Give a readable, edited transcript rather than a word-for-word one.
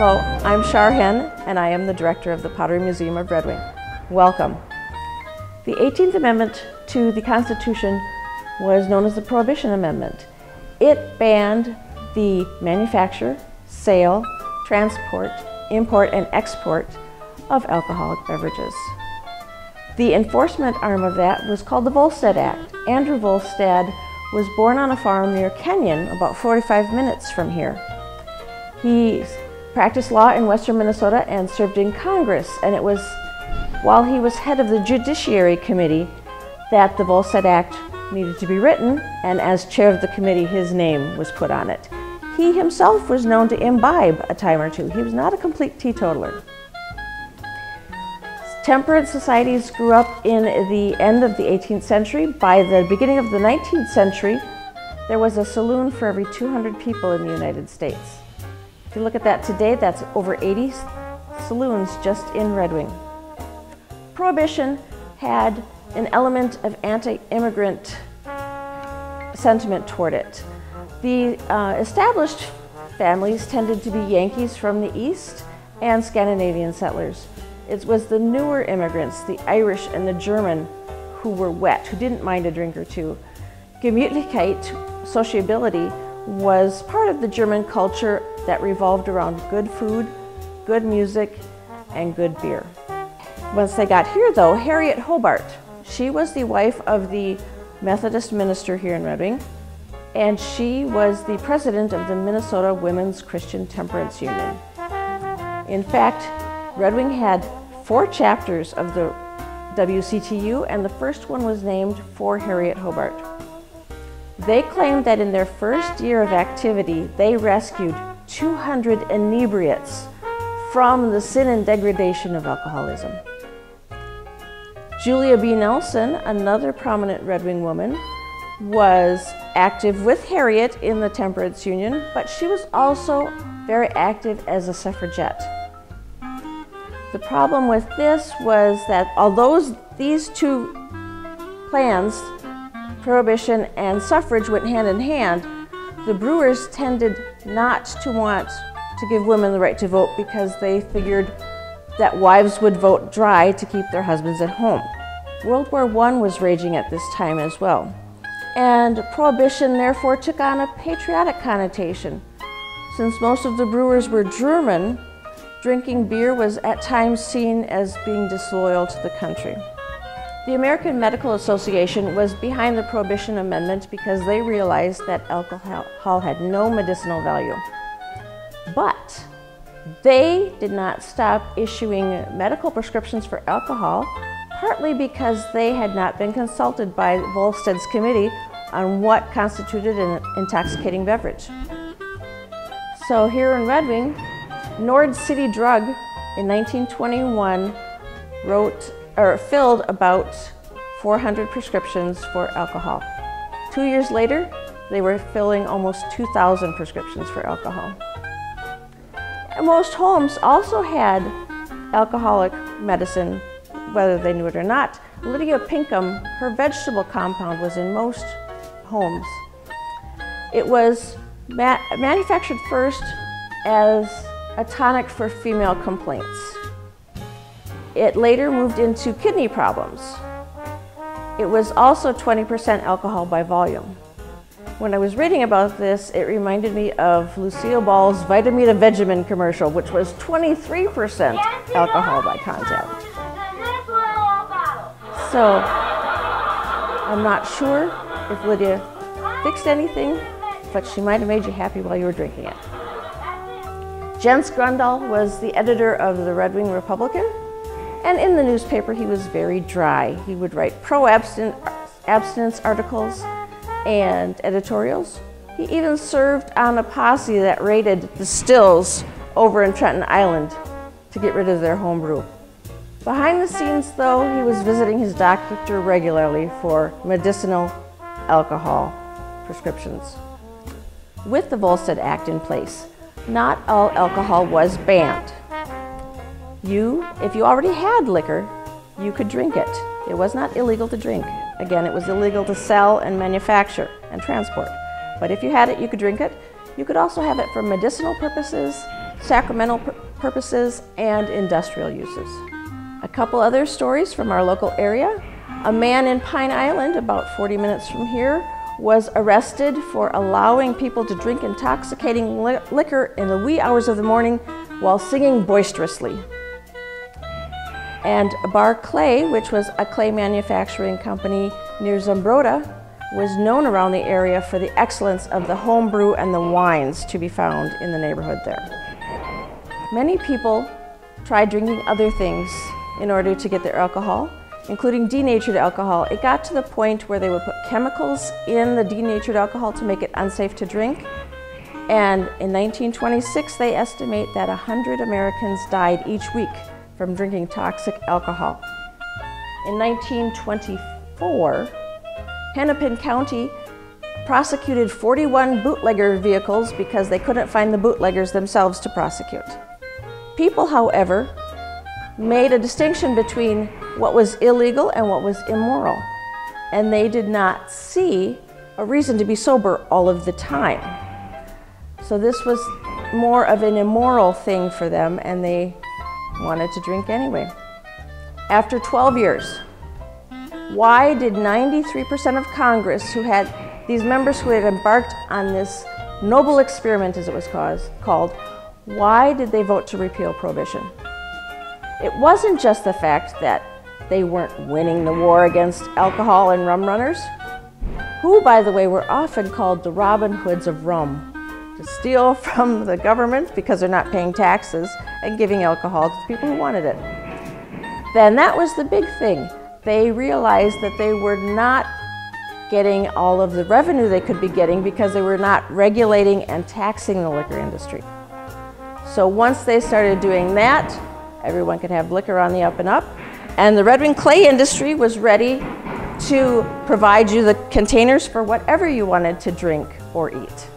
Hello, I'm Char Henn, and I am the director of the Pottery Museum of Red Wing. Welcome. The 18th Amendment to the Constitution was known as the Prohibition Amendment. It banned the manufacture, sale, transport, import, and export of alcoholic beverages. The enforcement arm of that was called the Volstead Act. Andrew Volstead was born on a farm near Kenyon, about 45 minutes from here. He practiced law in western Minnesota and served in Congress, and it was while he was head of the Judiciary Committee that the Volstead Act needed to be written, and as chair of the committee, his name was put on it. He himself was known to imbibe a time or two. He was not a complete teetotaler. Temperance societies grew up in the end of the 18th century. By the beginning of the 19th century, there was a saloon for every 200 people in the United States. If you look at that today, that's over 80 saloons just in Red Wing. Prohibition had an element of anti-immigrant sentiment toward it. The established families tended to be Yankees from the East and Scandinavian settlers. It was the newer immigrants, the Irish and the German, who were wet, who didn't mind a drink or two. Gemütlichkeit, sociability, was part of the German culture that revolved around good food, good music, and good beer. Once they got here though, Harriet Hobart, she was the wife of the Methodist minister here in Red Wing, and she was the president of the Minnesota Women's Christian Temperance Union. In fact, Red Wing had 4 chapters of the WCTU, and the first one was named for Harriet Hobart. They claimed that in their first year of activity, they rescued 200 inebriates from the sin and degradation of alcoholism. Julia B. Nelson, another prominent Red Wing woman, was active with Harriet in the Temperance Union, but she was also very active as a suffragette. The problem with this was that although these two plans, prohibition and suffrage, went hand in hand, the brewers tended not to want to give women the right to vote because they figured that wives would vote dry to keep their husbands at home. World War I was raging at this time as well, and prohibition therefore took on a patriotic connotation. Since most of the brewers were German, drinking beer was at times seen as being disloyal to the country. The American Medical Association was behind the Prohibition Amendment because they realized that alcohol had no medicinal value. But they did not stop issuing medical prescriptions for alcohol, partly because they had not been consulted by Volstead's committee on what constituted an intoxicating beverage. So here in Red Wing, Nord City Drug in 1921 filled about 400 prescriptions for alcohol. 2 years later, they were filling almost 2,000 prescriptions for alcohol. And most homes also had alcoholic medicine, whether they knew it or not. Lydia Pinkham, her vegetable compound was in most homes. It was manufactured first as a tonic for female complaints. It later moved into kidney problems. It was also 20% alcohol by volume. When I was reading about this, it reminded me of Lucille Ball's Vitamita Vegemin commercial, which was 23% alcohol by content. So, I'm not sure if Lydia fixed anything, but she might have made you happy while you were drinking it. Jens Grundahl was the editor of the Red Wing Republican, and in the newspaper he was very dry. He would write pro-abstinence articles and editorials. He even served on a posse that raided the stills over in Trenton Island to get rid of their homebrew. Behind the scenes though, he was visiting his doctor regularly for medicinal alcohol prescriptions. With the Volstead Act in place, not all alcohol was banned. If you already had liquor, you could drink it. It was not illegal to drink. Again, it was illegal to sell and manufacture and transport. But if you had it, you could drink it. You could also have it for medicinal purposes sacramental purposes, and industrial uses. A couple other stories from our local area. A man in Pine Island, about 40 minutes from here, was arrested for allowing people to drink intoxicating liquor in the wee hours of the morning while singing boisterously. And Bar Clay, which was a clay manufacturing company near Zumbrota, was known around the area for the excellence of the home brew and the wines to be found in the neighborhood there. Many people tried drinking other things in order to get their alcohol, including denatured alcohol. It got to the point where they would put chemicals in the denatured alcohol to make it unsafe to drink. And in 1926, they estimate that 100 Americans died each week from drinking toxic alcohol. In 1924, Hennepin County prosecuted 41 bootlegger vehicles because they couldn't find the bootleggers themselves to prosecute. People, however, made a distinction between what was illegal and what was immoral, and they did not see a reason to be sober all of the time. So this was more of an immoral thing for them, and they wanted to drink anyway. After 12 years, why did 93% of Congress, who had these members who had embarked on this noble experiment, as it was called, why did they vote to repeal Prohibition? It wasn't just the fact that they weren't winning the war against alcohol and rum runners, who, by the way, were often called the Robin Hoods of rum, to steal from the government because they're not paying taxes and giving alcohol to the people who wanted it. Then that was the big thing. They realized that they were not getting all of the revenue they could be getting because they were not regulating and taxing the liquor industry. So once they started doing that, everyone could have liquor on the up and up, and the red wing clay industry was ready to provide you the containers for whatever you wanted to drink or eat.